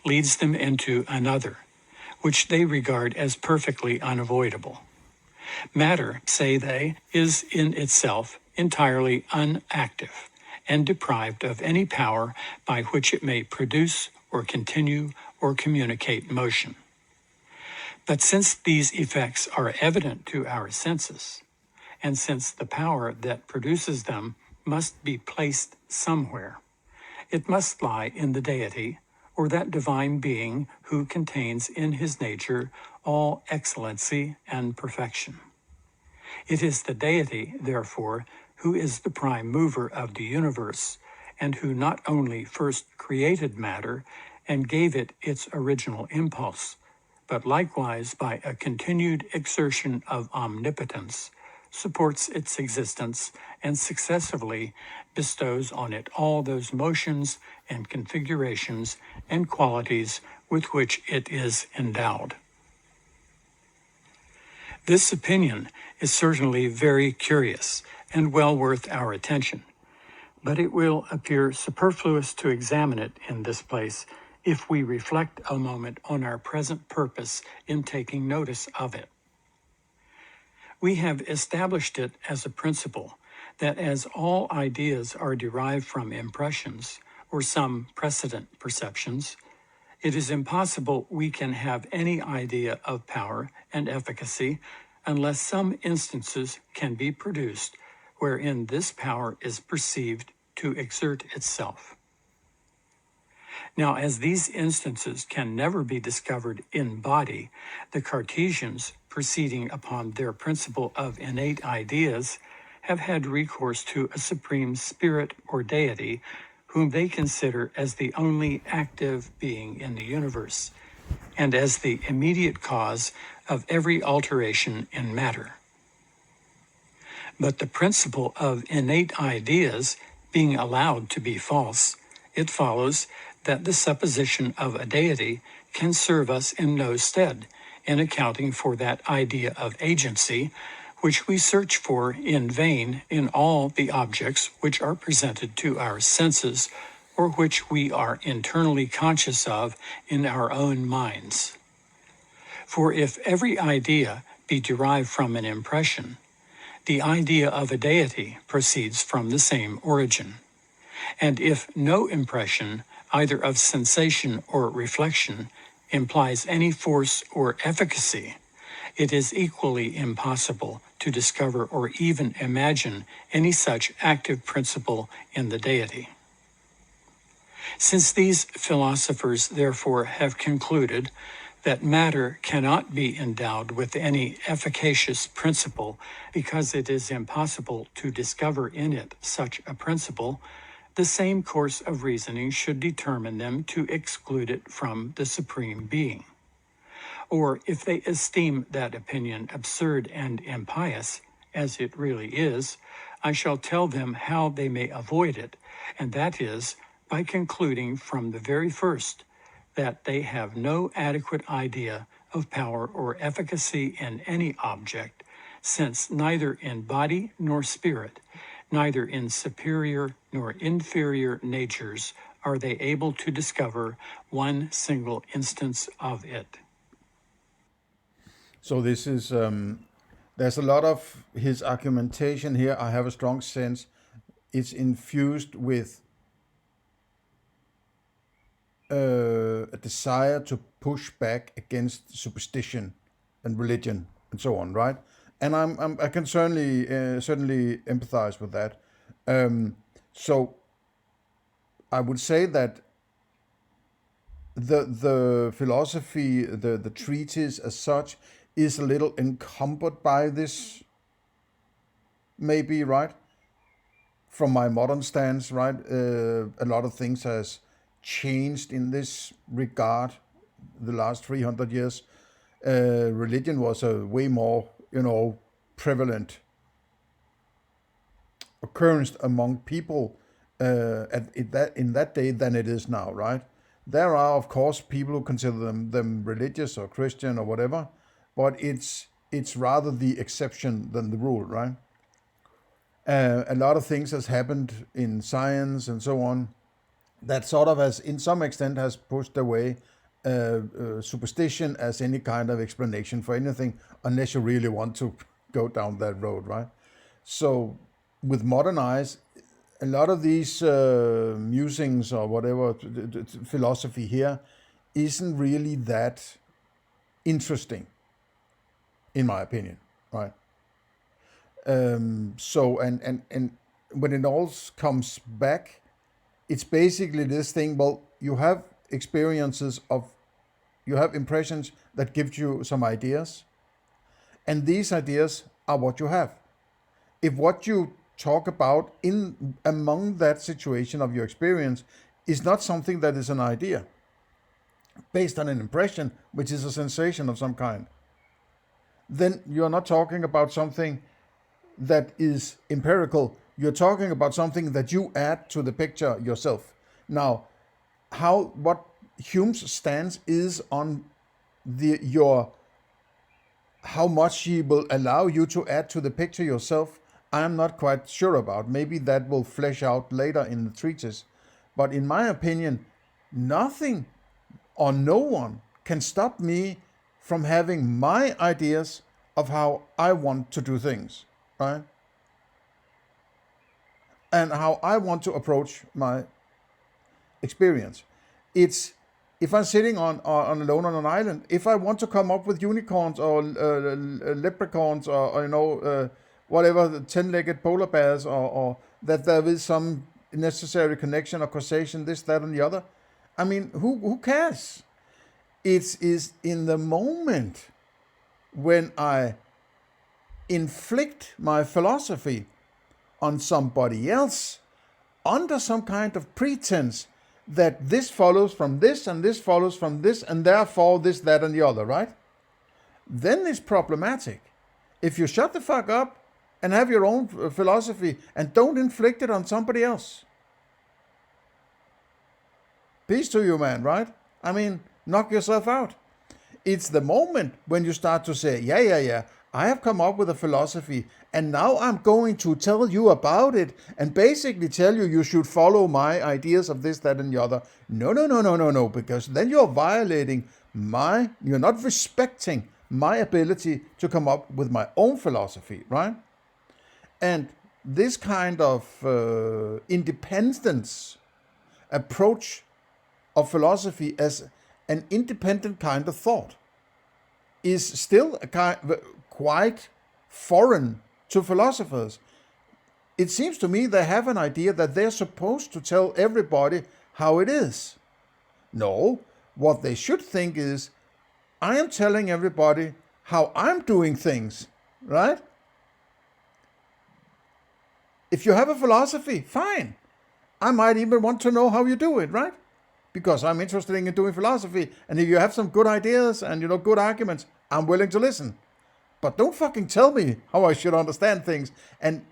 leads them into another, which they regard as perfectly unavoidable. Matter, say they, is in itself entirely unactive and deprived of any power by which it may produce or continue or communicate motion. But since these effects are evident to our senses, and since the power that produces them must be placed somewhere, it must lie in the deity, or that divine being who contains in his nature all excellency and perfection. It is the deity, therefore, who is the prime mover of the universe, and who not only first created matter and gave it its original impulse, but likewise by a continued exertion of omnipotence, supports its existence and successively bestows on it all those motions and configurations and qualities with which it is endowed. This opinion is certainly very curious and well worth our attention, but it will appear superfluous to examine it in this place if we reflect a moment on our present purpose in taking notice of it. We have established it as a principle that as all ideas are derived from impressions or some precedent perceptions, it is impossible we can have any idea of power and efficacy unless some instances can be produced wherein this power is perceived to exert itself. Now, as these instances can never be discovered in body, the Cartesians, proceeding upon their principle of innate ideas, have had recourse to a supreme spirit or deity, whom they consider as the only active being in the universe, and as the immediate cause of every alteration in matter. But the principle of innate ideas being allowed to be false, it follows that the supposition of a deity can serve us in no stead in accounting for that idea of agency, which we search for in vain in all the objects which are presented to our senses, or which we are internally conscious of in our own minds. For if every idea be derived from an impression, the idea of a deity proceeds from the same origin. And if no impression, either of sensation or reflection, implies any force or efficacy, it is equally impossible to discover or even imagine any such active principle in the deity. Since these philosophers therefore have concluded that matter cannot be endowed with any efficacious principle because it is impossible to discover in it such a principle, the same course of reasoning should determine them to exclude it from the Supreme Being. Or if they esteem that opinion absurd and impious, as it really is, I shall tell them how they may avoid it, and that is by concluding from the very first that they have no adequate idea of power or efficacy in any object, since neither in body nor spirit, neither in superior nor inferior natures are they able to discover one single instance of it. So this is there's a lot of his argumentation here. I have a strong sense it's infused with a desire to push back against superstition and religion and so on, right? And I can certainly empathize with that. So I would say that the philosophy, the treatise as such, is a little encumbered by this, maybe, right? From my modern stance, right? A lot of things has changed in this regard the last 300 years. Religion was a way more, prevalent occurrence among people in that day than it is now, right? There are, of course, people who consider them religious or Christian or whatever, but it's rather the exception than the rule, right? A lot of things has happened in science and so on that sort of has, in some extent, has pushed away superstition as any kind of explanation for anything, unless you really want to go down that road, right? So, with modern eyes, a lot of these musings or whatever philosophy here isn't really that interesting, in my opinion, right? So, and when it all comes back, it's basically this thing. Well, you have experiences of, you have impressions that give you some ideas, and these ideas are what you have. If what you talk about in among that situation of your experience is not something that is an idea based on an impression, which is a sensation of some kind, then you're not talking about something that is empirical. You're talking about something that you add to the picture yourself. Now, what Hume's stance is on your how much he will allow you to add to the picture yourself, I'm not quite sure about. Maybe that will flesh out later in the treatise. But in my opinion, nothing or no one can stop me from having my ideas of how I want to do things, right? And how I want to approach my experience. It's if I'm sitting on alone on an island, if I want to come up with unicorns or leprechauns or whatever, the 10-legged polar bears, or that there is some necessary connection or causation, this, that, and the other. I mean, who cares? It is in the moment when I inflict my philosophy on somebody else under some kind of pretense that this follows from this and this follows from this and therefore this, that, and the other, right? Then it's problematic. If you shut the fuck up and have your own philosophy and don't inflict it on somebody else. Peace to you, man, right? I mean, knock yourself out. It's the moment when you start to say, yeah, I have come up with a philosophy and now I'm going to tell you about it and basically tell you you should follow my ideas of this, that, and the other. No, because then you're violating you're not respecting my ability to come up with my own philosophy, right? And this kind of independence approach of philosophy as an independent kind of thought is still quite foreign to philosophers. It seems to me they have an idea that they're supposed to tell everybody how it is. No, what they should think is, I am telling everybody how I'm doing things, right? If you have a philosophy, fine. I might even want to know how you do it, right? Because I'm interested in doing philosophy. And if you have some good ideas and good arguments, I'm willing to listen. But don't fucking tell me how I should understand things. And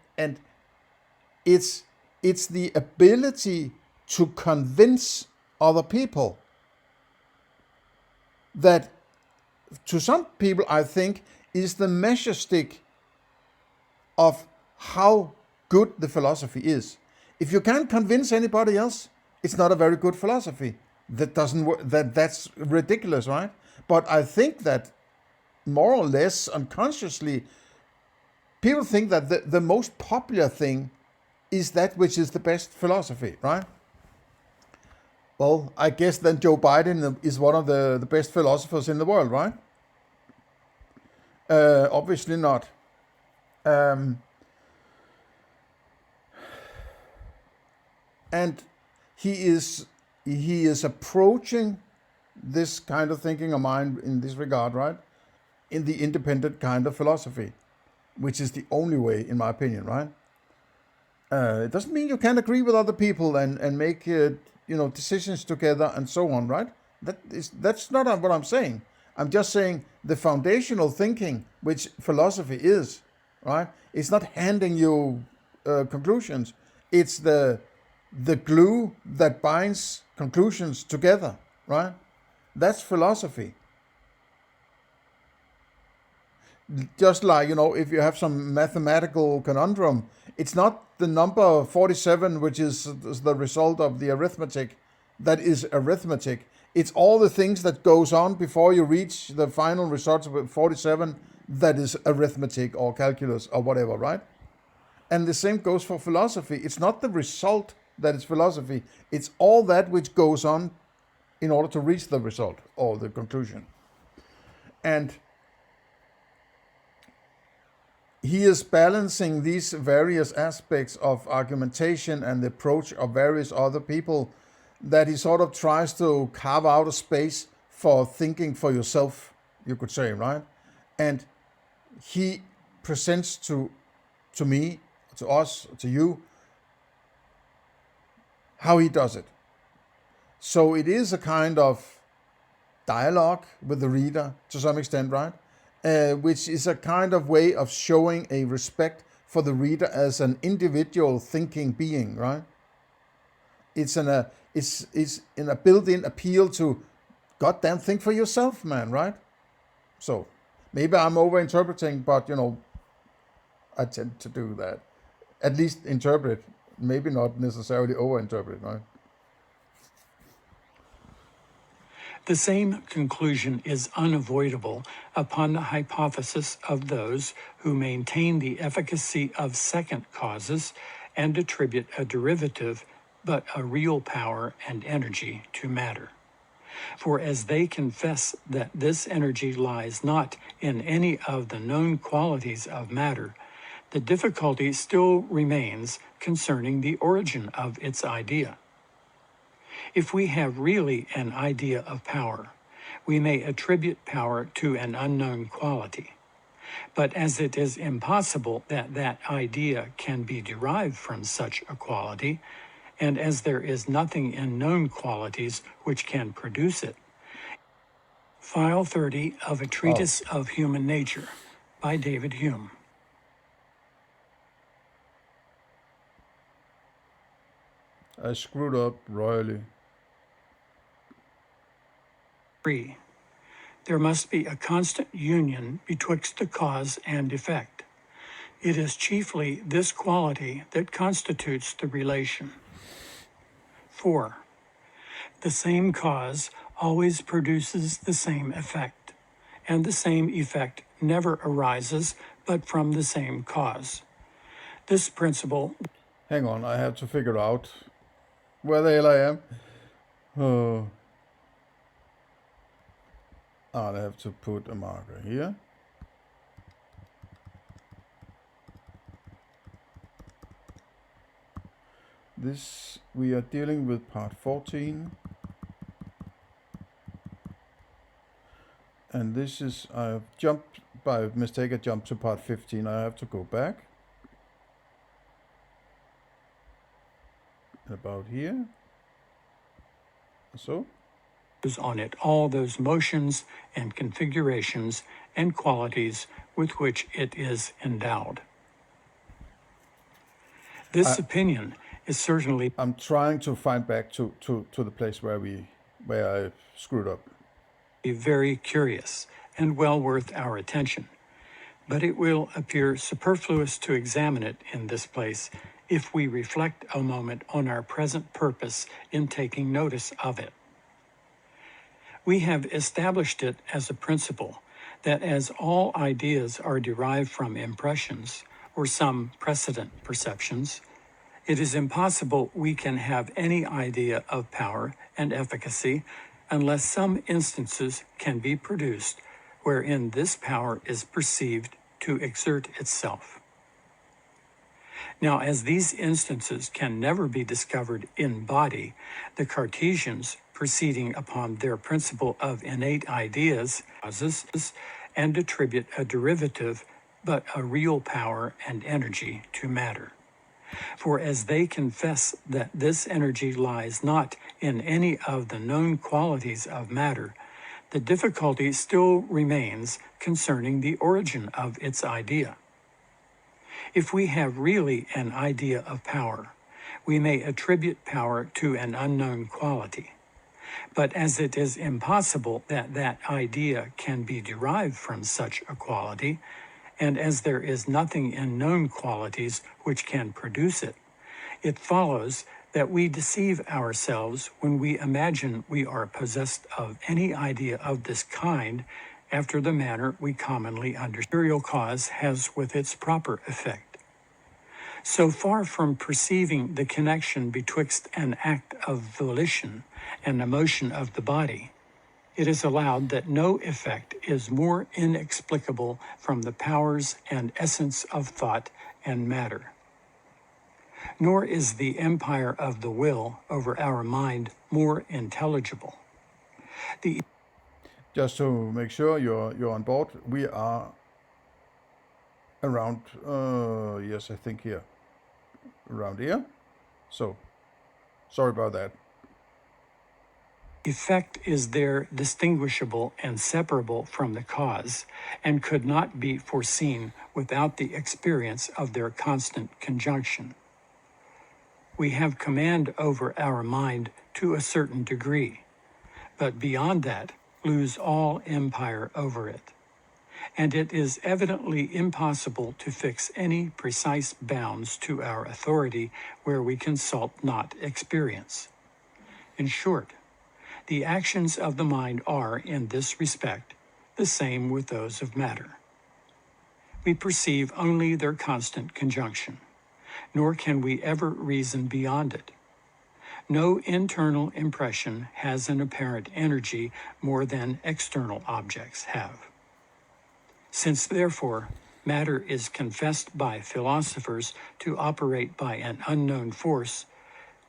it's the ability to convince other people that, to some people, I think, is the measure stick of how good the philosophy is. If you can't convince anybody else, it's not a very good philosophy. That doesn't work. That's ridiculous, right? But I think that more or less unconsciously, people think that the most popular thing is that which is the best philosophy, right? Well, I guess then Joe Biden is one of the best philosophers in the world, right? Obviously not. And he is approaching this kind of thinking of mine in this regard, right? In the independent kind of philosophy, which is the only way, in my opinion, right? It doesn't mean you can't agree with other people and make decisions together and so on, right? That's not what I'm saying. I'm just saying the foundational thinking, which philosophy is, right? It's not handing you conclusions. It's the glue that binds conclusions together, right? That's philosophy. Just like, if you have some mathematical conundrum, it's not the number 47, which is the result of the arithmetic, that is arithmetic. It's all the things that goes on before you reach the final results of 47 that is arithmetic or calculus or whatever, right? And the same goes for philosophy. It's not the result that is philosophy, it's all that which goes on in order to reach the result or the conclusion. And he is balancing these various aspects of argumentation and the approach of various other people, that he sort of tries to carve out a space for thinking for yourself, you could say, right? And he presents to me, to us, to you, how he does it. So it is a kind of dialogue with the reader to some extent, right? Which is a kind of way of showing a respect for the reader as an individual thinking being, right? It's in a built-in appeal to goddamn think for yourself, man, right? So maybe I'm over-interpreting, but I tend to do that. At least interpret, maybe not necessarily over-interpret, right? The same conclusion is unavoidable upon the hypothesis of those who maintain the efficacy of second causes and attribute a derivative, but a real power and energy to matter. For as they confess that this energy lies not in any of the known qualities of matter, the difficulty still remains concerning the origin of its idea. If we have really an idea of power, we may attribute power to an unknown quality. But as it is impossible that that idea can be derived from such a quality, and as there is nothing in known qualities which can produce it. File 30 of a Treatise of Human Nature by David Hume. I screwed up royally. 3. There must be a constant union betwixt the cause and effect. It is chiefly this quality that constitutes the relation. 4. The same cause always produces the same effect, and the same effect never arises but from the same cause. This principle... Hang on, I have to figure out where the hell I am. Oh. I'll have to put a marker here. This, we are dealing with part 14. And this is, I have jumped, by mistake I jumped to part 15. I have to go back. About here. So. On it all those motions and configurations and qualities with which it is endowed. This opinion is certainly... I'm trying to find back to the place where I screwed up. Very curious and well worth our attention, but it will appear superfluous to examine it in this place if we reflect a moment on our present purpose in taking notice of it. We have established it as a principle that as all ideas are derived from impressions or some precedent perceptions, it is impossible we can have any idea of power and efficacy unless some instances can be produced wherein this power is perceived to exert itself. Now, as these instances can never be discovered in body, the Cartesians, proceeding upon their principle of innate ideas, causes and attribute a derivative, but a real power and energy to matter. For as they confess that this energy lies not in any of the known qualities of matter, the difficulty still remains concerning the origin of its idea. If we have really an idea of power, we may attribute power to an unknown quality. But as it is impossible that that idea can be derived from such a quality, and as there is nothing in known qualities which can produce it, it follows that we deceive ourselves when we imagine we are possessed of any idea of this kind after the manner we commonly understand. Material cause has with its proper effect. So far from perceiving the connection betwixt an act of volition and a motion of the body, it is allowed that no effect is more inexplicable from the powers and essence of thought and matter. Nor is the empire of the will over our mind more intelligible. Just to make sure you're on board, we are around, yes, I think here, around here. So, sorry about that. Effect is there distinguishable and separable from the cause, and could not be foreseen without the experience of their constant conjunction. We have command over our mind to a certain degree, but beyond that lose all empire over it. And it is evidently impossible to fix any precise bounds to our authority where we consult not experience. In short, the actions of the mind are, in this respect, the same with those of matter. We perceive only their constant conjunction, nor can we ever reason beyond it. No internal impression has an apparent energy more than external objects have. Since, therefore, matter is confessed by philosophers to operate by an unknown force,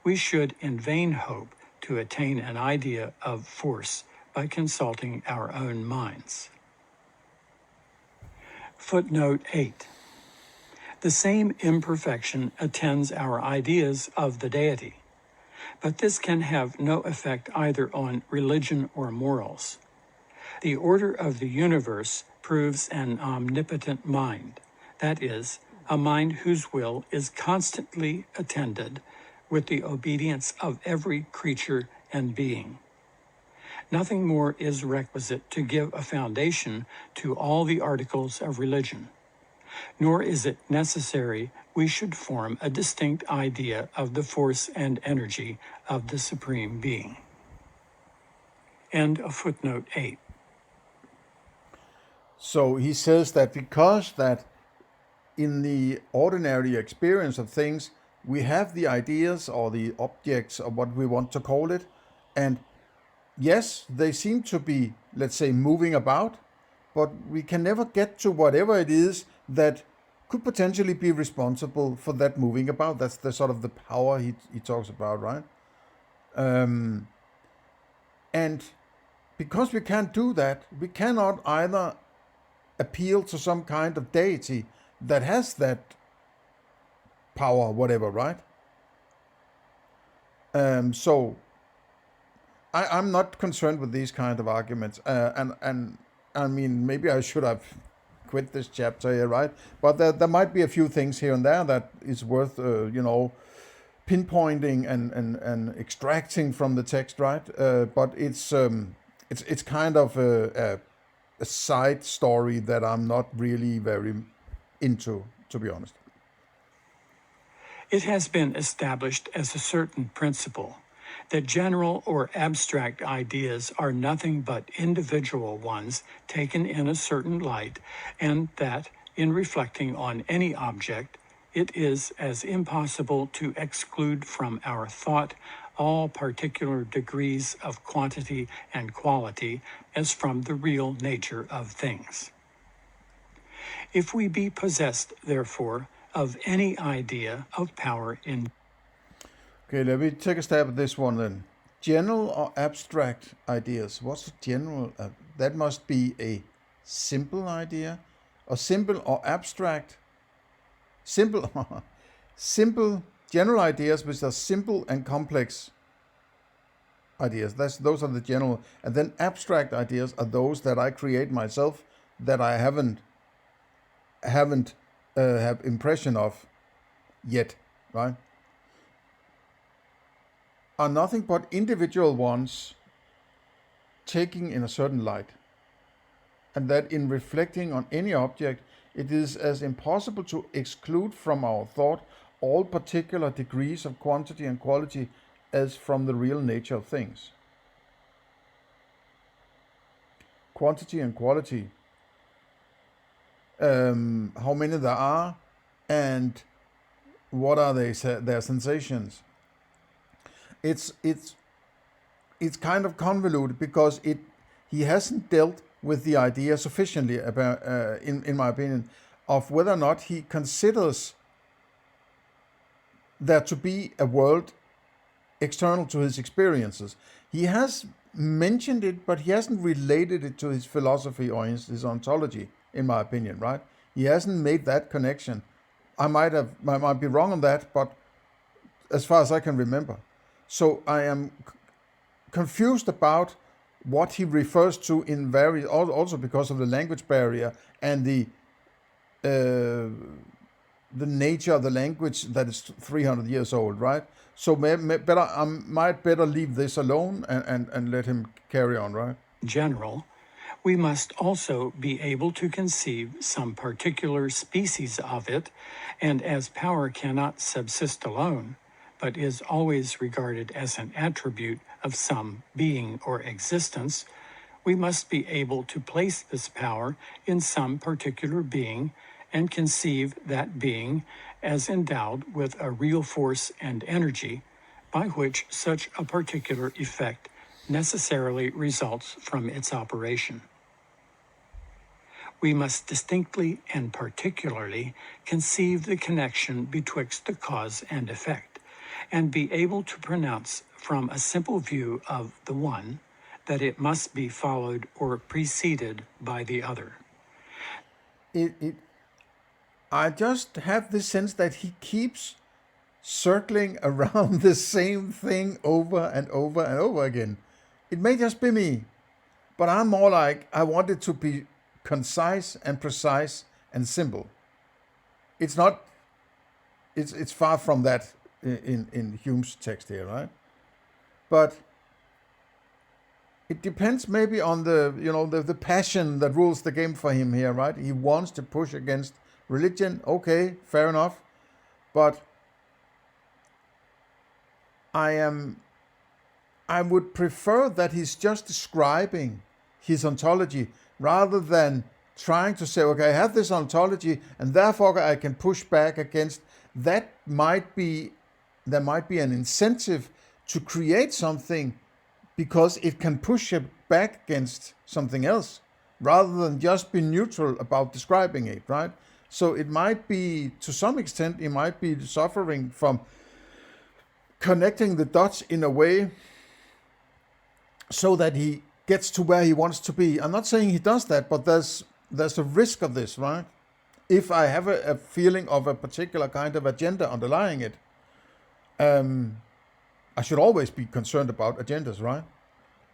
we should in vain hope to attain an idea of force by consulting our own minds. Footnote 8. The same imperfection attends our ideas of the deity, but this can have no effect either on religion or morals. The order of the universe proves an omnipotent mind, that is, a mind whose will is constantly attended with the obedience of every creature and being. Nothing more is requisite to give a foundation to all the articles of religion, nor is it necessary we should form a distinct idea of the force and energy of the Supreme Being. End of footnote 8. So he says that because that in the ordinary experience of things, we have the ideas or the objects or what we want to call it, and yes, they seem to be, let's say, moving about, but we can never get to whatever it is that could potentially be responsible for that moving about. That's the sort of the power he talks about, right? And because we can't do that, we cannot either appeal to some kind of deity that has that power, whatever, right? So I'm not concerned with these kind of arguments, and I mean maybe I should have quit this chapter here, right? But there might be a few things here and there that is worth pinpointing and extracting from the text, right? But it's kind of a side story that I'm not really very into, to be honest. It has been established as a certain principle that general or abstract ideas are nothing but individual ones taken in a certain light, and that, in reflecting on any object, it is as impossible to exclude from our thought all particular degrees of quantity and quality as from the real nature of things. If we be possessed, therefore, of any idea of power in... Okay, let me take a stab at this one then. General or abstract ideas? What's a general? That must be a simple idea, or simple or abstract. Simple, simple general ideas which are simple and complex ideas. Those are the general, and then abstract ideas are those that I create myself that I haven't have impression of yet, right? Are nothing but individual ones taking in a certain light, and that in reflecting on any object, it is as impossible to exclude from our thought all particular degrees of quantity and quality as from the real nature of things. Quantity and quality, how many there are, and what are their sensations. It's kind of convoluted because he hasn't dealt with the idea sufficiently about, in my opinion, of whether or not he considers there to be a world external to his experiences. He has mentioned it, but he hasn't related it to his philosophy or his ontology, in my opinion, right? He hasn't made that connection. I might be wrong on that, but as far as I can remember. So I am confused about what he refers to in various, also because of the language barrier and the nature of the language that is 300 years old, right? So I might better leave this alone and let him carry on, right? General, we must also be able to conceive some particular species of it, and as power cannot subsist alone, but is always regarded as an attribute of some being or existence, we must be able to place this power in some particular being and conceive that being as endowed with a real force and energy, by which such a particular effect necessarily results from its operation. We must distinctly and particularly conceive the connection betwixt the cause and effect, and be able to pronounce from a simple view of the one that it must be followed or preceded by the other. I just have this sense that he keeps circling around the same thing over and over and over again. It may just be me, but I'm more like I want it to be concise and precise and simple. It's not. It's far from that in Hume's text here, right? But it depends maybe on the passion that rules the game for him here, right? He wants to push against religion. Okay, fair enough, but I would prefer that he's just describing his ontology rather than trying to say, okay, I have this ontology and therefore I can push back against that. There might be an incentive to create something because it can push it back against something else rather than just be neutral about describing it, right? So it might be, to some extent, he might be suffering from connecting the dots in a way so that he gets to where he wants to be. I'm not saying he does that, but there's a risk of this, right? If I have a feeling of a particular kind of agenda underlying it, I should always be concerned about agendas, right?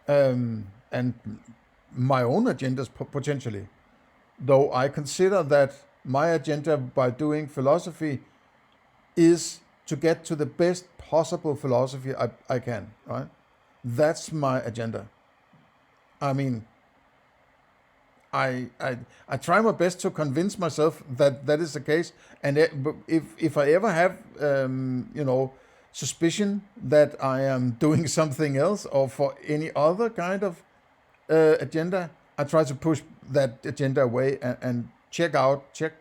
And my own agendas potentially. Though I consider that my agenda by doing philosophy is to get to the best possible philosophy I can, right? That's my agenda. I mean, I try my best to convince myself that that is the case. And if I ever have, suspicion that I am doing something else or for any other kind of agenda, I try to push that agenda away and check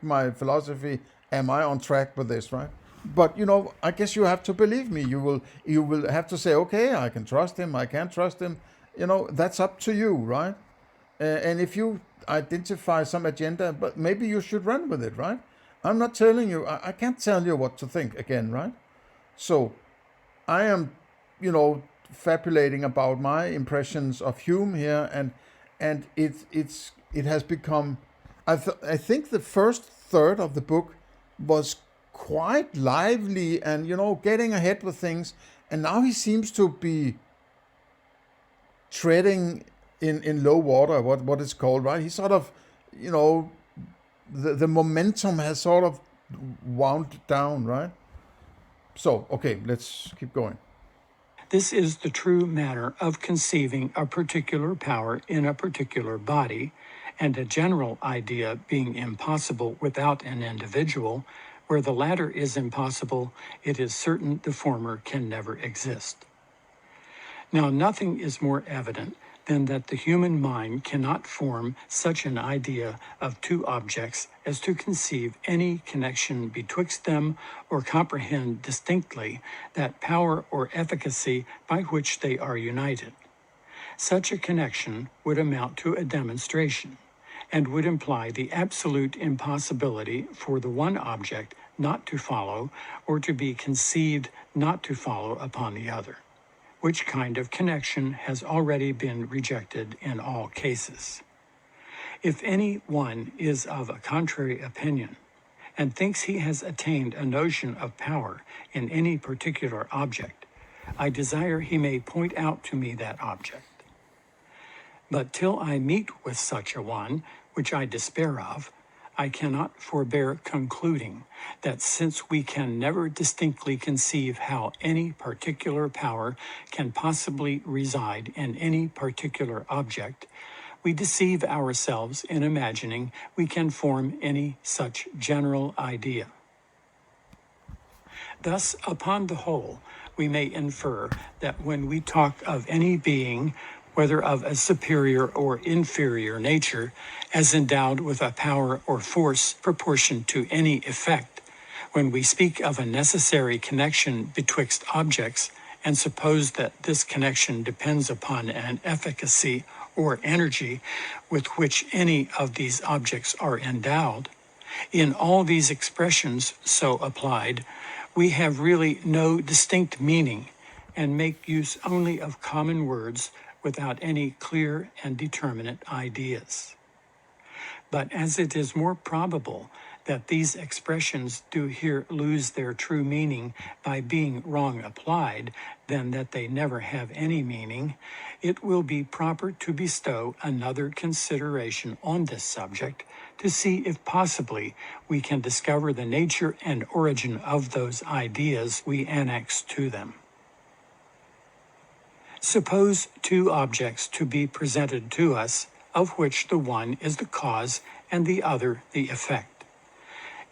my philosophy. Am I on track with this, right? But I guess you have to believe me. You will have to say, okay, I can trust him, I can't trust him. That's up to you, right? And if you identify some agenda, but maybe you should run with it, right? I'm not telling you. I can't tell you what to think again, right? So I am, fabulating about my impressions of Hume here, and it has become. I think the first third of the book was quite lively and getting ahead with things, and now he seems to be treading in low water, what it's called, right? He sort of, the momentum has sort of wound down, right? So, okay, let's keep going. This is the true manner of conceiving a particular power in a particular body, and a general idea being impossible without an individual, Where the latter is impossible, it is certain the former can never exist. Now, nothing is more evident than that the human mind cannot form such an idea of two objects as to conceive any connection betwixt them or comprehend distinctly that power or efficacy by which they are united. Such a connection would amount to a demonstration, and would imply the absolute impossibility for the one object not to follow or to be conceived not to follow upon the other, which kind of connection has already been rejected in all cases. If any one is of a contrary opinion, and thinks he has attained a notion of power in any particular object, I desire he may point out to me that object. But till I meet with such a one, which I despair of, I cannot forbear concluding that since we can never distinctly conceive how any particular power can possibly reside in any particular object, we deceive ourselves in imagining we can form any such general idea. Thus, upon the whole, we may infer that when we talk of any being, whether of a superior or inferior nature, as endowed with a power or force proportioned to any effect, when we speak of a necessary connection betwixt objects, and suppose that this connection depends upon an efficacy or energy with which any of these objects are endowed, in all these expressions so applied, we have really no distinct meaning, and make use only of common words without any clear and determinate ideas. But as it is more probable that these expressions do here lose their true meaning by being wrong applied, than that they never have any meaning, it will be proper to bestow another consideration on this subject, to see if possibly we can discover the nature and origin of those ideas we annex to them. Suppose two objects to be presented to us, of which the one is the cause and the other the effect.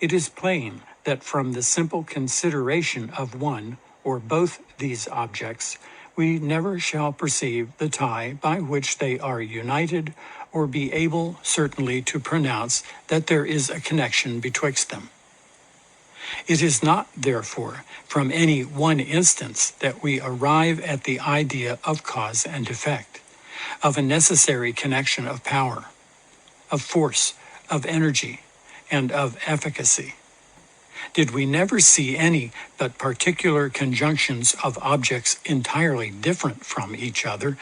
It is plain that from the simple consideration of one or both these objects, we never shall perceive the tie by which they are united, or be able certainly to pronounce that there is a connection betwixt them. It is not, therefore, from any one instance that we arrive at the idea of cause and effect, of a necessary connection of power, of force, of energy, and of efficacy. Did we never see any but particular conjunctions of objects entirely different from each other,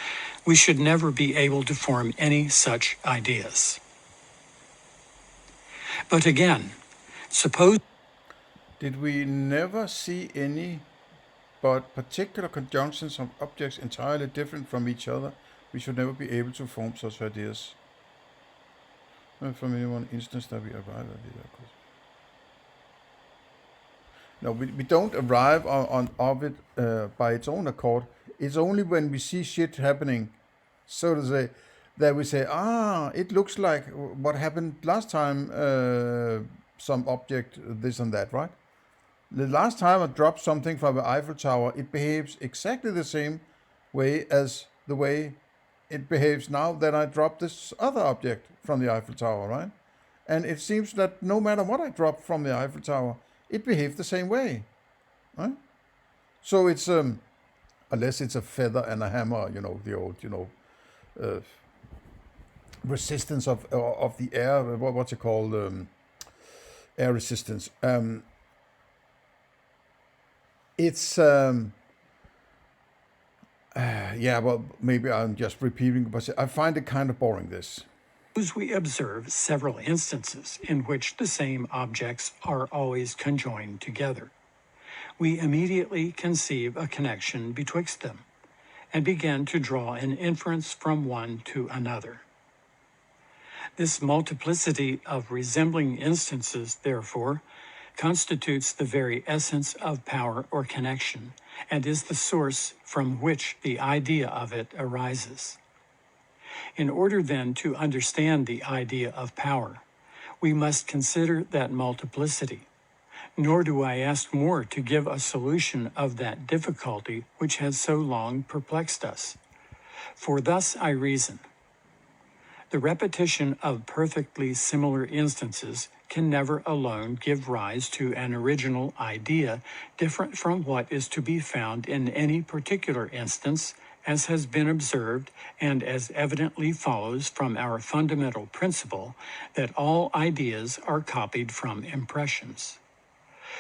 we should never be able to form any such ideas. But again, suppose... Did we never see any but particular conjunctions of objects entirely different from each other, we should never be able to form such ideas. Not from any one instance that we arrive at it, of course. No, we don't arrive of it by its own accord. It's only when we see shit happening, so to say, that we say, it looks like what happened last time, some object, this and that, right? The last time I dropped something from the Eiffel Tower, it behaves exactly the same way as the way it behaves now that I dropped this other object from the Eiffel Tower, right? And it seems that no matter what I drop from the Eiffel Tower, it behaves the same way, right? So it's, unless it's a feather and a hammer, the old, resistance of the air, what's it called, air resistance. It's, well, maybe I'm just repeating, but I find it kind of boring, this. We observe several instances in which the same objects are always conjoined together. We immediately conceive a connection betwixt them, and begin to draw an inference from one to another. This multiplicity of resembling instances, therefore, constitutes the very essence of power or connection, and is the source from which the idea of it arises. In order, then, to understand the idea of power, we must consider that multiplicity, nor do I ask more to give a solution of that difficulty which has so long perplexed us. For thus I reason. The repetition of perfectly similar instances can never alone give rise to an original idea different from what is to be found in any particular instance, as has been observed and as evidently follows from our fundamental principle that all ideas are copied from impressions.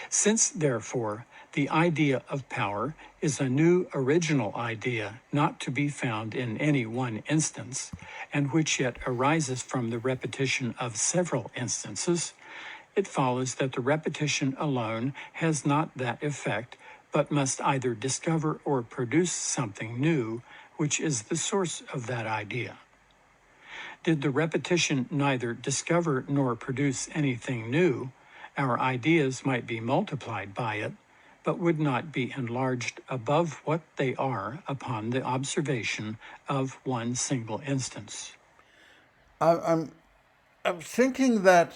Since, therefore, the idea of power is a new original idea not to be found in any one instance, and which yet arises from the repetition of several instances, it follows that the repetition alone has not that effect, but must either discover or produce something new, which is the source of that idea. Did the repetition neither discover nor produce anything new, our ideas might be multiplied by it, but would not be enlarged above what they are upon the observation of one single instance. I'm thinking that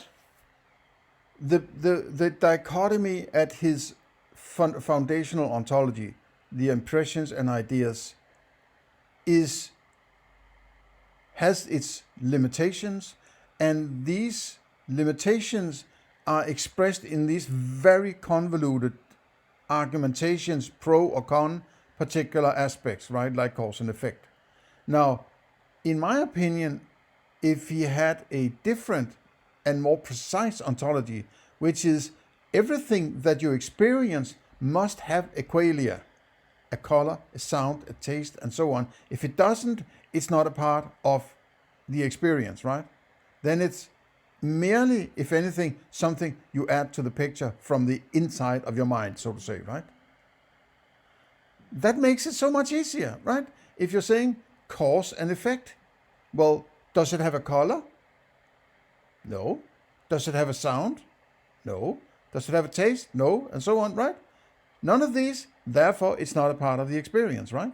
the dichotomy at his foundational ontology, the impressions and ideas, has its limitations, and these limitations are expressed in these very convoluted argumentations, pro or con particular aspects, right? Like cause and effect. Now, in my opinion, if he had a different and more precise ontology, which is everything that you experience must have a qualia, a color, a sound, a taste, and so on. If it doesn't, it's not a part of the experience, right? Then it's merely, if anything, something you add to the picture from the inside of your mind, so to say, right? That makes it so much easier, right? If you're saying cause and effect, well, does it have a color? No. Does it have a sound? No. Does it have a taste? No, and so on, right? None of these, therefore, it's not a part of the experience, right?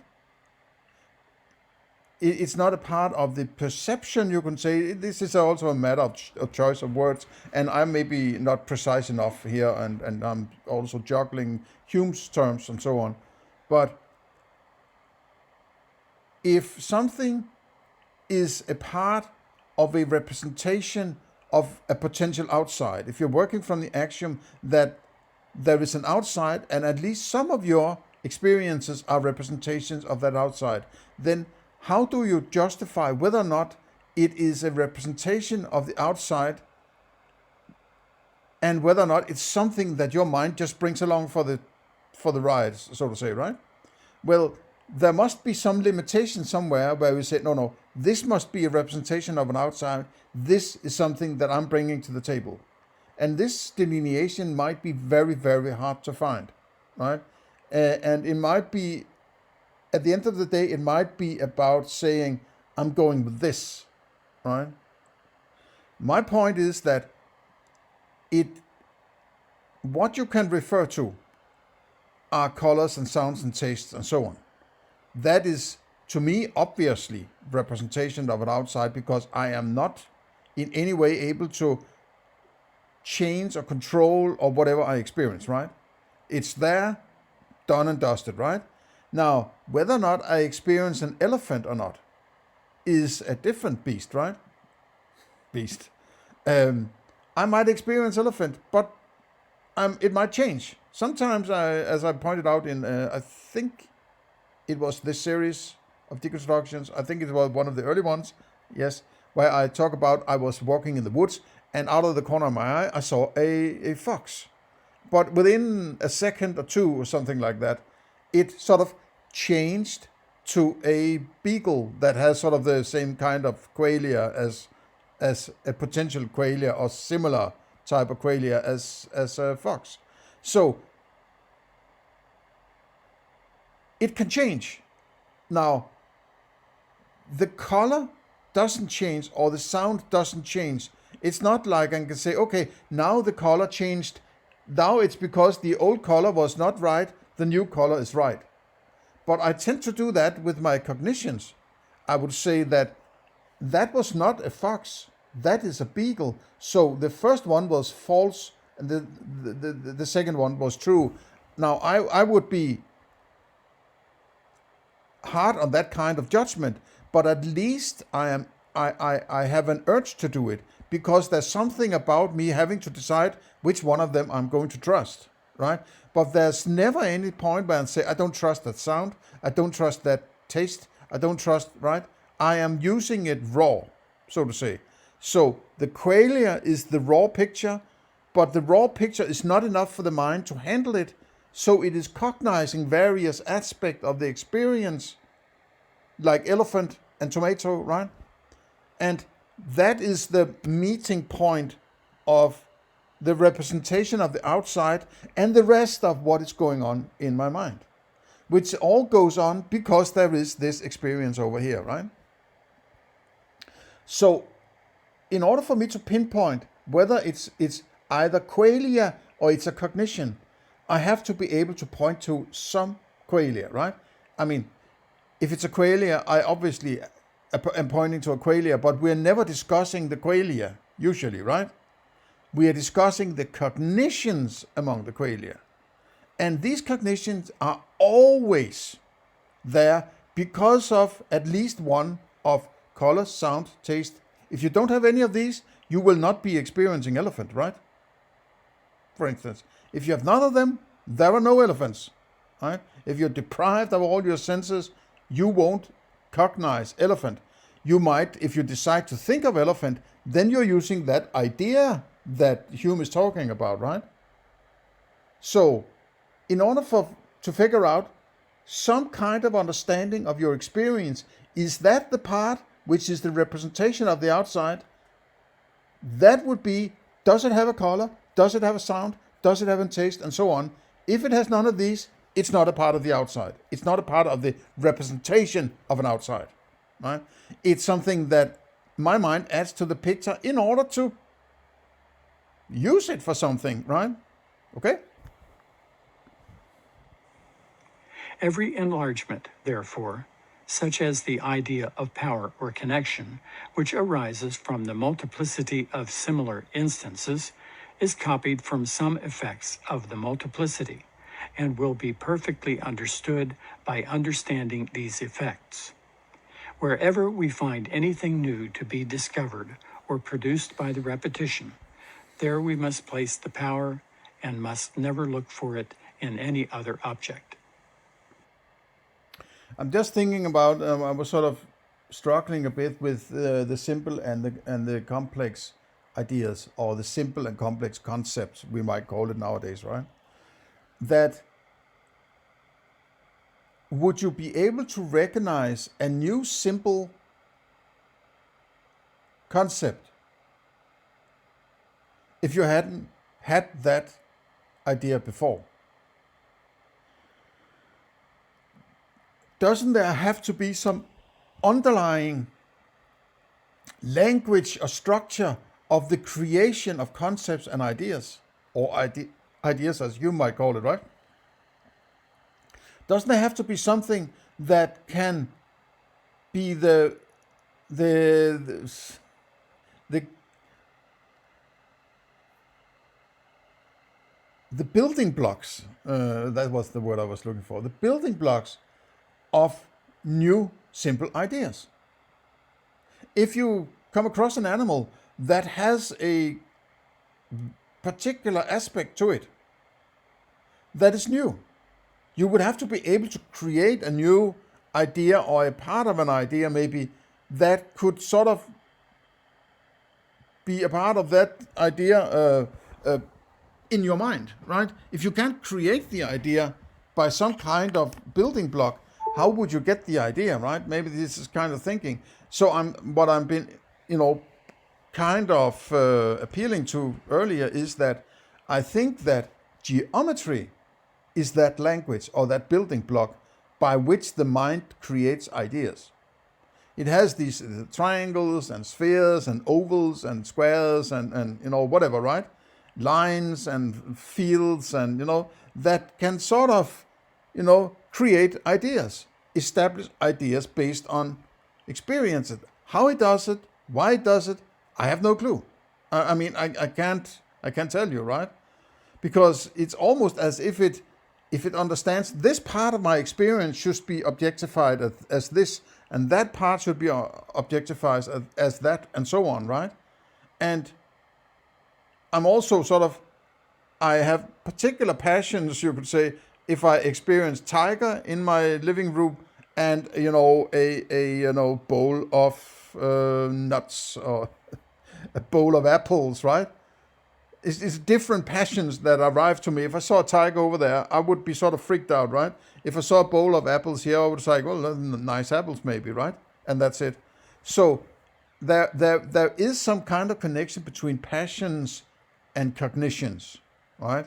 It's not a part of the perception, you can say. This is also a matter of choice of words, and I may be not precise enough here, and I'm also juggling Hume's terms and so on. But if something is a part of a representation of a potential outside, if you're working from the axiom that there is an outside and at least some of your experiences are representations of that outside, then how do you justify whether or not it is a representation of the outside and whether or not it's something that your mind just brings along for the ride, so to say, right? Well, there must be some limitation somewhere where we say, no, this must be a representation of an outside. This is something that I'm bringing to the table. And this delineation might be very, very hard to find, right? And it might be, at the end of the day, it might be about saying, I'm going with this, right? My point is that what you can refer to are colors and sounds and tastes and so on. That is, to me, obviously representation of an outside, because I am not in any way able to change or control or whatever I experience, right? It's there, done and dusted, right? Now, whether or not I experience an elephant or not is a different beast, right? I might experience elephant, but it might change. Sometimes, as I pointed out in, I think it was this series of deconstructions, I think it was one of the early ones, yes, where I talk about I was walking in the woods and out of the corner of my eye I saw a fox. But within a second or two or something like that, it sort of changed to a beagle that has sort of the same kind of qualia as a potential qualia or similar type of qualia as a fox. So it can change. Now, the color doesn't change or the sound doesn't change. It's not like I can say, okay, now the color changed. Now it's because the old color was not right, the new color is right. But I tend to do that with my cognitions. I would say that was not a fox, that is a beagle. So the first one was false and the second one was true. Now I would be hard on that kind of judgment, but at least I have an urge to do it, because there's something about me having to decide which one of them I'm going to trust, right? But there's never any point where I say, I don't trust that sound, I don't trust that taste, I don't trust, right? I am using it raw, so to say. So the qualia is the raw picture, but the raw picture is not enough for the mind to handle it, so it is cognizing various aspects of the experience, like elephant and tomato, right? And that is the meeting point of the representation of the outside and the rest of what is going on in my mind, which all goes on because there is this experience over here, right? So in order for me to pinpoint whether it's either qualia or it's a cognition, I have to be able to point to some qualia, right? I mean, if it's a qualia, I obviously am pointing to a qualia, but we're never discussing the qualia, usually, right? We are discussing the cognitions among the qualia. And these cognitions are always there because of at least one of color, sound, taste. If you don't have any of these, you will not be experiencing elephant, right? For instance, if you have none of them, there are no elephants, right? If you're deprived of all your senses, you won't cognize elephant. You might, if you decide to think of elephant, then you're using that idea that Hume is talking about, right? So, in order to figure out some kind of understanding of your experience, is that the part which is the representation of the outside? That would be, does it have a color? Does it have a sound? Does it have a taste? And so on. If it has none of these, it's not a part of the outside. It's not a part of the representation of an outside, right? It's something that my mind adds to the picture in order to use it for something, right? Okay? Every enlargement, therefore, such as the idea of power or connection, which arises from the multiplicity of similar instances, is copied from some effects of the multiplicity, and will be perfectly understood by understanding these effects. Wherever we find anything new to be discovered or produced by the repetition, there we must place the power and must never look for it in any other object. I'm just thinking about, I was sort of struggling a bit with the simple and the complex ideas, or the simple and complex concepts, we might call it nowadays, right? That would you be able to recognize a new simple concept if you hadn't had that idea before? Doesn't there have to be some underlying language or structure of the creation of concepts and ideas, or ideas as you might call it, right? Doesn't there have to be something that can be the building blocks? That was the word I was looking for. The building blocks of new simple ideas. If you come across an animal that has a particular aspect to it that is new, you would have to be able to create a new idea, or a part of an idea maybe, that could sort of be a part of that idea in your mind, right? If you can't create the idea by some kind of building block, how would you get the idea, right? Maybe this is kind of thinking. So what I've been, kind of appealing to earlier is that I think that geometry is that language or that building block by which the mind creates ideas. It has these triangles and spheres and ovals and squares and whatever, right? Lines and fields and, that can sort of, create ideas, establish ideas based on experiences. How it does it, why it does it, I have no clue. I can't tell you, right? because it's almost as if it understands this part of my experience should be objectified as this, and that part should be objectified as that, and so on, right? And I'm also sort of, I have particular passions, you could say, if I experience tiger in my living room and a bowl of nuts, or a bowl of apples, right? It's different passions that arrive to me. If I saw a tiger over there, I would be sort of freaked out, right? If I saw a bowl of apples here, I would say, well, nice apples maybe, right? And that's it. So there is some kind of connection between passions and cognitions, right?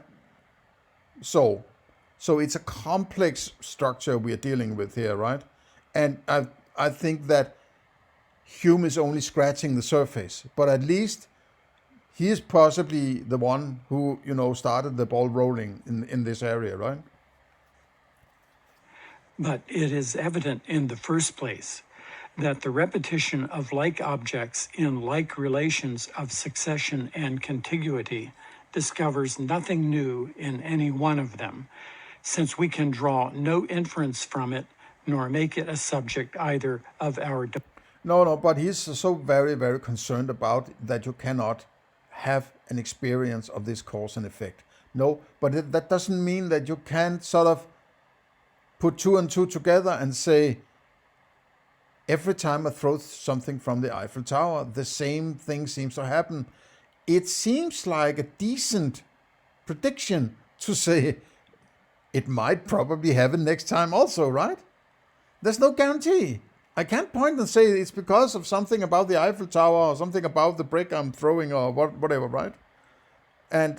So it's a complex structure we are dealing with here, right? And I think that Hume is only scratching the surface, but at least he is possibly the one who, started the ball rolling in this area, right? But it is evident in the first place that the repetition of like objects in like relations of succession and contiguity discovers nothing new in any one of them, since we can draw no inference from it, nor make it a subject either of our... No, but he's so very, very concerned about that you cannot have an experience of this cause and effect. No, but that doesn't mean that you can't sort of put two and two together and say, every time I throw something from the Eiffel Tower, the same thing seems to happen. It seems like a decent prediction to say it might probably happen next time also, right? There's no guarantee. I can't point and say it's because of something about the Eiffel Tower or something about the brick I'm throwing or whatever, right? And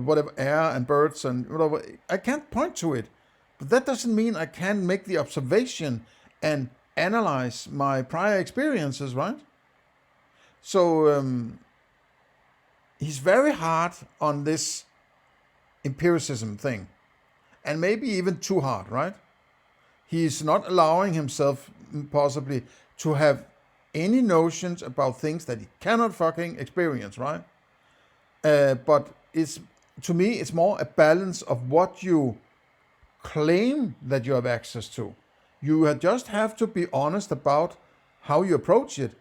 whatever, air and birds and whatever. I can't point to it. But that doesn't mean I can't make the observation and analyze my prior experiences, right? So he's very hard on this empiricism thing. And maybe even too hard, right? He's not allowing himself possibly to have any notions about things that he cannot fucking experience, right? But to me, it's more a balance of what you claim that you have access to. You just have to be honest about how you approach it.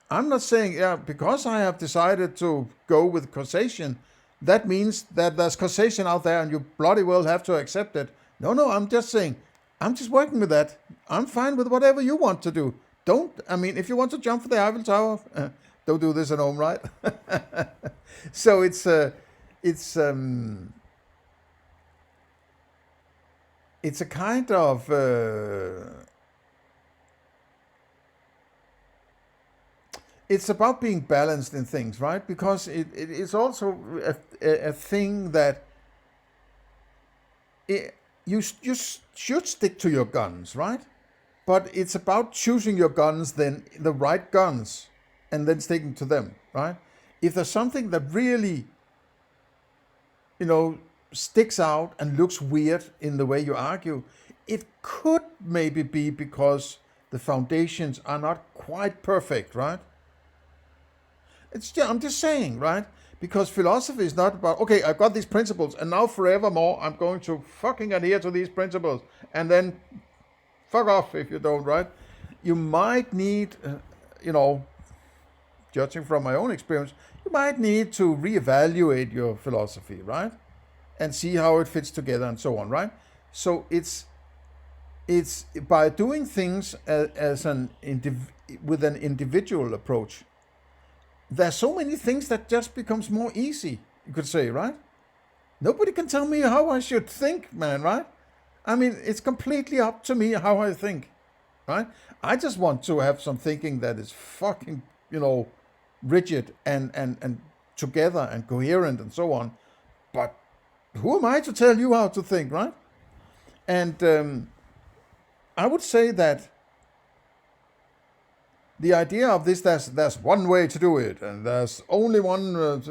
I'm not saying, because I have decided to go with causation, that means that there's causation out there and you bloody well have to accept it. No, I'm just saying, I'm just working with that. I'm fine with whatever you want to do. If you want to jump for the Eiffel Tower, don't do this at home, right? So it's a kind of it's about being balanced in things, right? Because it is also a thing that you should stick to your guns, right? But it's about choosing your guns, then the right guns, and then sticking to them, right? If there's something that really, sticks out and looks weird in the way you argue, it could maybe be because the foundations are not quite perfect, right? I'm just saying, right? Because philosophy is not about, okay, I've got these principles, and now forevermore I'm going to fucking adhere to these principles, and then fuck off if you don't, right? You might need, judging from my own experience, you might need to reevaluate your philosophy, right? And see how it fits together and so on, right? So it's by doing things with an individual approach, there's so many things that just becomes more easy, you could say, right? Nobody can tell me how I should think, man, right? It's completely up to me how I think, right? I just want to have some thinking that is fucking, rigid and together and coherent and so on. But who am I to tell you how to think, right? And I would say that the idea of this, there's one way to do it, and there's only one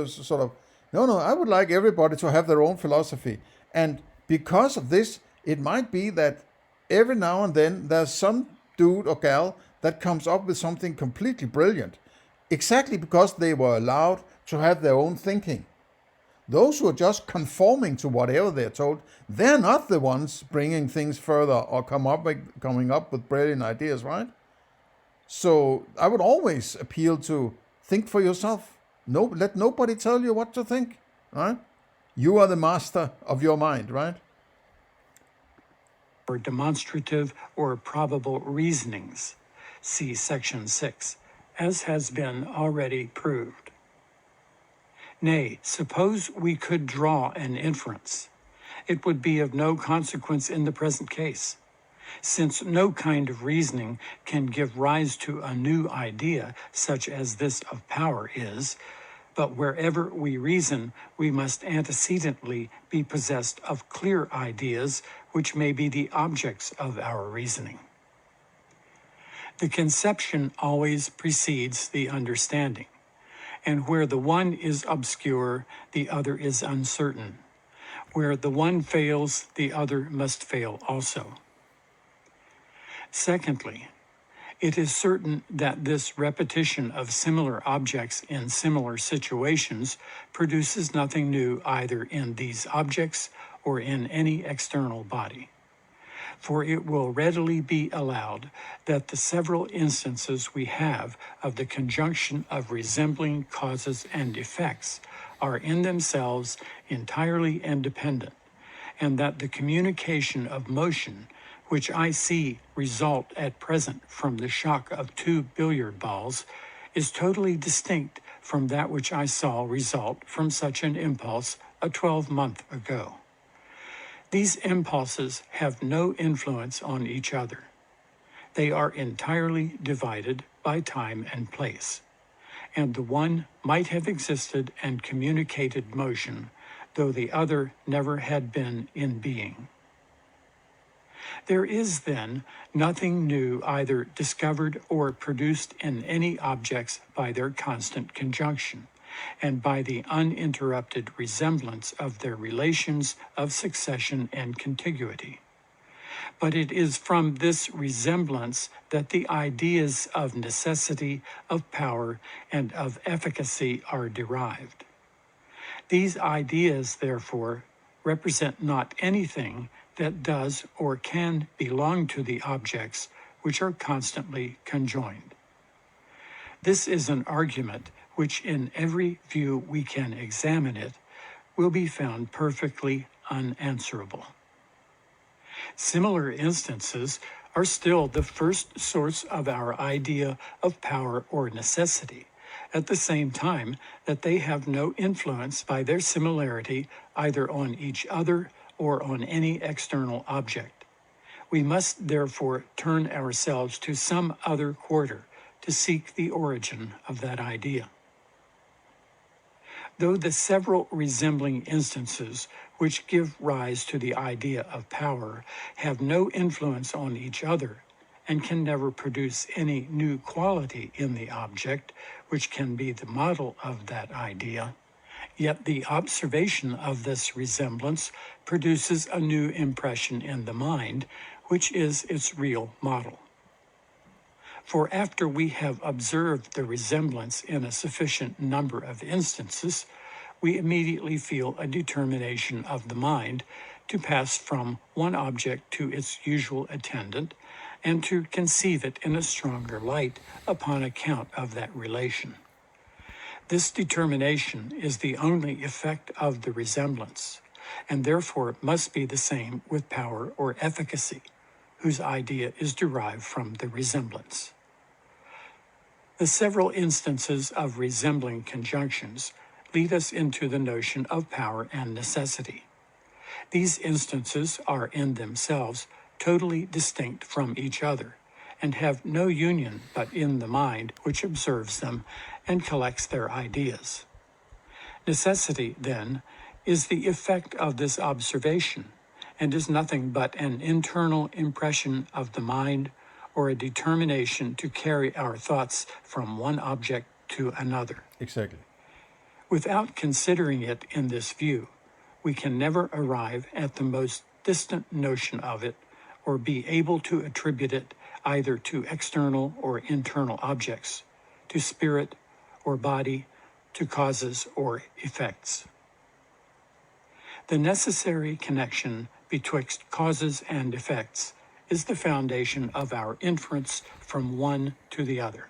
sort of... No, I would like everybody to have their own philosophy. And because of this, it might be that every now and then there's some dude or gal that comes up with something completely brilliant, exactly because they were allowed to have their own thinking. Those who are just conforming to whatever they're told, they're not the ones bringing things further or coming up with brilliant ideas, right? So I would always appeal to think for yourself. No, let nobody tell you what to think, right? You are the master of your mind, right? Or demonstrative or probable reasonings, see section 6, as has been already proved. Nay, suppose we could draw an inference. It would be of no consequence in the present case, since no kind of reasoning can give rise to a new idea such as this of power is, but wherever we reason, we must antecedently be possessed of clear ideas which may be the objects of our reasoning. The conception always precedes the understanding, and where the one is obscure, the other is uncertain. Where the one fails, the other must fail also. Secondly, it is certain that this repetition of similar objects in similar situations produces nothing new either in these objects or in any external body. For it will readily be allowed that the several instances we have of the conjunction of resembling causes and effects are in themselves entirely independent, and that the communication of motion, which I see result at present from the shock of 2 billiard balls, is totally distinct from that which I saw result from such an impulse a 12-month ago. These impulses have no influence on each other. They are entirely divided by time and place, and the one might have existed and communicated motion, though the other never had been in being. There is, then, nothing new either discovered or produced in any objects by their constant conjunction, and by the uninterrupted resemblance of their relations of succession and contiguity. But it is from this resemblance that the ideas of necessity, of power, and of efficacy are derived. These ideas, therefore, represent not anything that does or can belong to the objects which are constantly conjoined. This is an argument which, in every view we can examine it, will be found perfectly unanswerable. Similar instances are still the first source of our idea of power or necessity, at the same time that they have no influence by their similarity either on each other or on any external object. We must therefore turn ourselves to some other quarter to seek the origin of that idea. Though the several resembling instances which give rise to the idea of power have no influence on each other, and can never produce any new quality in the object which can be the model of that idea, yet the observation of this resemblance produces a new impression in the mind, which is its real model. For after we have observed the resemblance in a sufficient number of instances, we immediately feel a determination of the mind to pass from one object to its usual attendant, and to conceive it in a stronger light upon account of that relation. This determination is the only effect of the resemblance, and therefore must be the same with power or efficacy, whose idea is derived from the resemblance. The several instances of resembling conjunctions lead us into the notion of power and necessity. These instances are in themselves totally distinct from each other, and have no union but in the mind which observes them and collects their ideas. Necessity, then, is the effect of this observation, and is nothing but an internal impression of the mind, or a determination to carry our thoughts from one object to another. Exactly. Without considering it in this view, we can never arrive at the most distant notion of it, or be able to attribute it either to external or internal objects, to spirit or body, to causes or effects. The necessary connection betwixt causes and effects is the foundation of our inference from one to the other.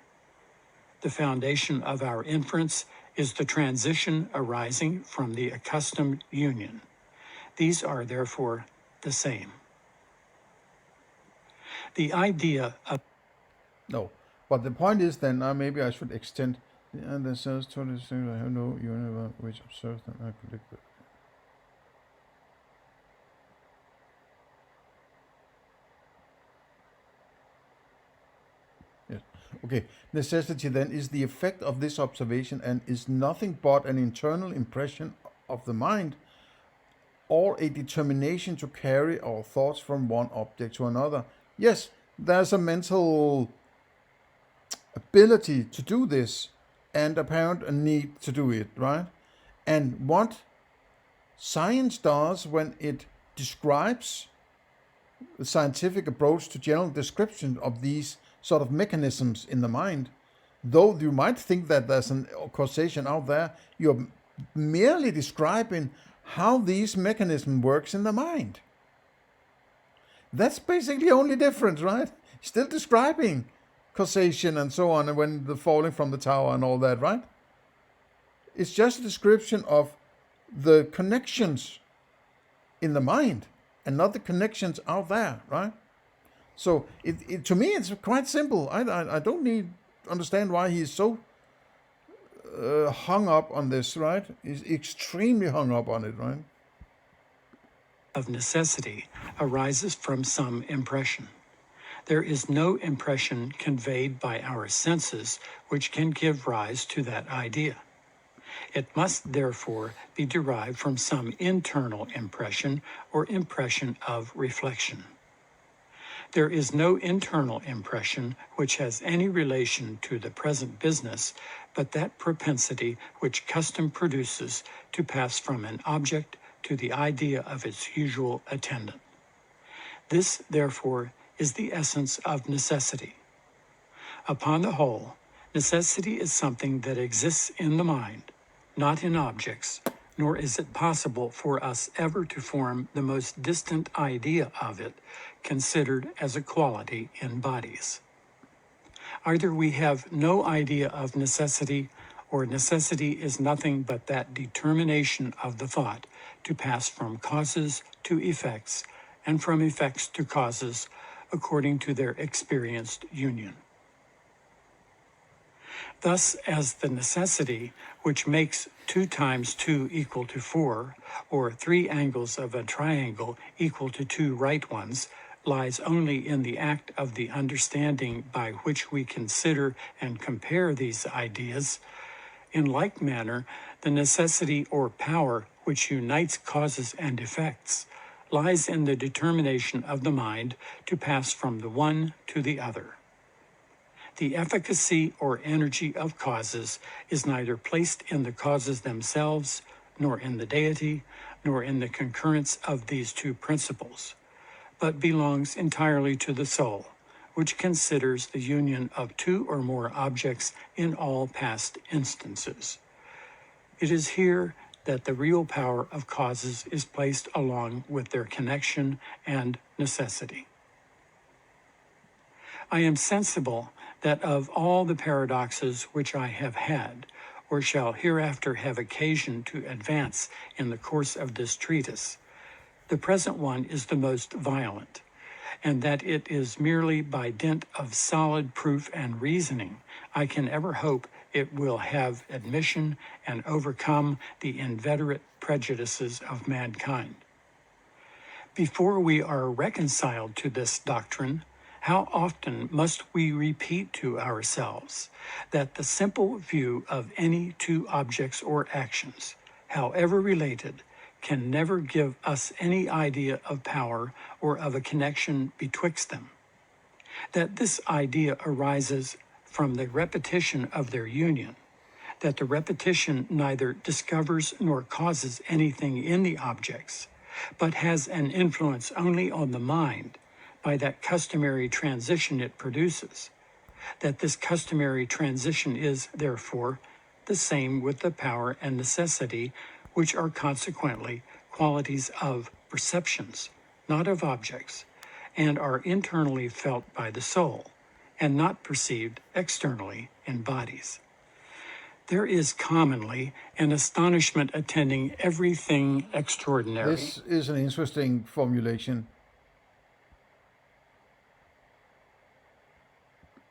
The foundation of our inference is the transition arising from the accustomed union. These are therefore the same. The idea of No, but the point is then, maybe I should extend. And the sense to the thing I have no universe which observes them I predict it. Yes. Okay. Necessity then is the effect of this observation and is nothing but an internal impression of the mind or a determination to carry our thoughts from one object to another. Yes, there's a mental ability to do this and apparent need to do it, right? And what science does when it describes the scientific approach to general description of these sort of mechanisms in the mind, though you might think that there's a causation out there, you're merely describing how these mechanism works in the mind. That's basically the only difference, right? Still describing causation and so on, and when the falling from the tower and all that, right? It's just a description of the connections in the mind and not the connections out there, right? So to me, it's quite simple. I don't need understand why he's so hung up on this, right? He's extremely hung up on it, right? necessity arises from some impression. There is no impression conveyed by our senses which can give rise to that idea. It must therefore be derived from some internal impression or impression of reflection. There is no internal impression which has any relation to the present business, but that propensity which custom produces to pass from an object to the idea of its usual attendant. This, therefore, is the essence of necessity. Upon the whole, necessity is something that exists in the mind, not in objects, nor is it possible for us ever to form the most distant idea of it, considered as a quality in bodies. Either we have no idea of necessity, or necessity is nothing but that determination of the thought to pass from causes to effects, and from effects to causes, according to their experienced union. Thus, as the necessity, which makes 2 times 2 equal to 4, or 3 angles of a triangle equal to 2 right ones, lies only in the act of the understanding by which we consider and compare these ideas, in like manner, the necessity or power which unites causes and effects lies in the determination of the mind to pass from the one to the other. The efficacy or energy of causes is neither placed in the causes themselves, nor in the deity, nor in the concurrence of these 2 principles, but belongs entirely to the soul, which considers the union of 2 or more objects in all past instances. It is here that the real power of causes is placed along with their connection and necessity. I am sensible that of all the paradoxes which I have had, or shall hereafter have occasion to advance in the course of this treatise, the present one is the most violent, and that it is merely by dint of solid proof and reasoning I can ever hope it will have admission and overcome the inveterate prejudices of mankind. Before we are reconciled to this doctrine, how often must we repeat to ourselves that the simple view of any 2 objects or actions, however related, can never give us any idea of power or of a connection betwixt them, that this idea arises from the repetition of their union, that the repetition neither discovers nor causes anything in the objects, but has an influence only on the mind by that customary transition it produces, that this customary transition is, therefore, the same with the power and necessity, which are consequently qualities of perceptions, not of objects, and are internally felt by the soul, and not perceived externally in bodies. There is commonly an astonishment attending everything extraordinary. This is an interesting formulation.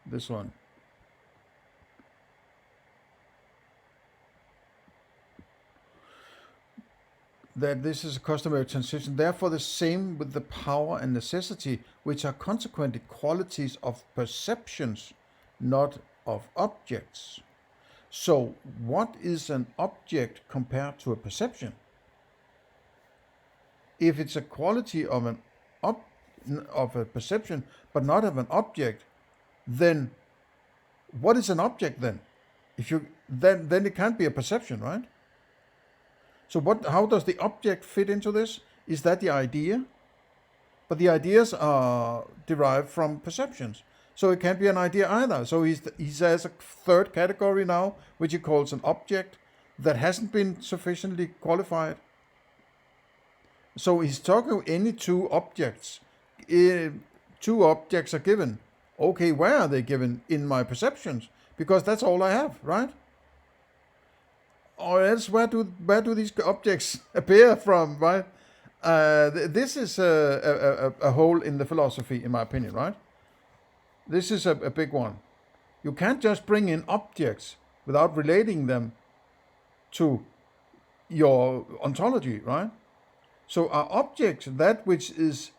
This one. That this is a customary transition. Therefore, the same with the power and necessity, which are consequently qualities of perceptions, not of objects. So, what is an object compared to a perception? If it's a quality of of a perception, but not of an object, then what is an object then? If you then it can't be a perception, right? So how does the object fit into this? Is that the idea? But the ideas are derived from perceptions. So it can't be an idea either. So he says a third category now, which he calls an object that hasn't been sufficiently qualified. So he's talking any two objects. Two objects are given. Okay, where are they given? In my perceptions, because that's all I have, right? Or else, where do these objects appear from, right? This is a hole in the philosophy, in my opinion, right? This is a big one. You can't just bring in objects without relating them to your ontology, right? So are objects that which is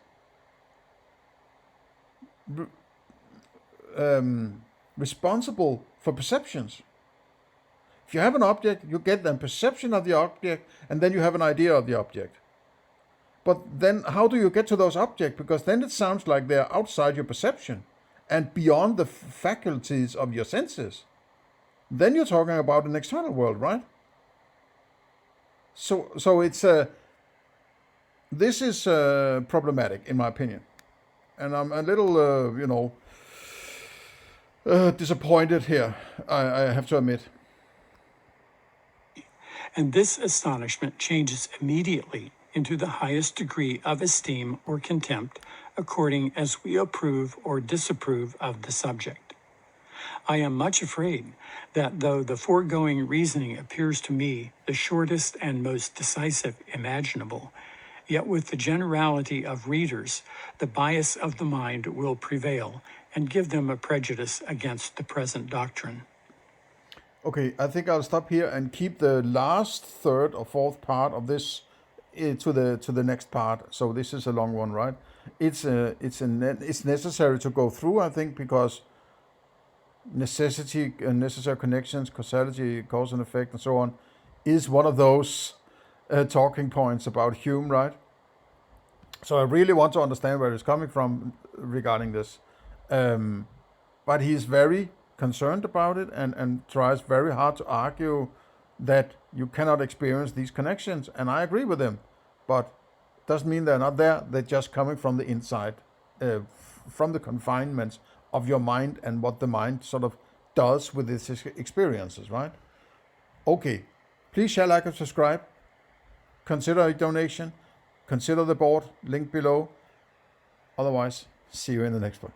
responsible for perceptions? If you have an object, you get the perception of the object, and then you have an idea of the object. But then how do you get to those objects? Because then it sounds like they're outside your perception and beyond the faculties of your senses. Then you're talking about an external world, right? So it's this is problematic, in my opinion. And I'm a little, disappointed here, I have to admit. And this astonishment changes immediately into the highest degree of esteem or contempt, according as we approve or disapprove of the subject. I am much afraid that though the foregoing reasoning appears to me the shortest and most decisive imaginable, yet with the generality of readers, the bias of the mind will prevail and give them a prejudice against the present doctrine. Okay, I think I'll stop here and keep the last third or fourth part of this to the next part. So this is a long one, right? It's necessary to go through, I think, because necessity and necessary connections, causality, cause and effect, and so on, is one of those talking points about Hume, right? So I really want to understand where it's coming from regarding this. But he's very concerned about it and tries very hard to argue that you cannot experience these connections. And I agree with him, but doesn't mean they're not there. They're just coming from the inside, from the confinements of your mind and what the mind sort of does with its experiences, right? Okay, please share, like, and subscribe. Consider a donation. Consider the board, link below. Otherwise, see you in the next one.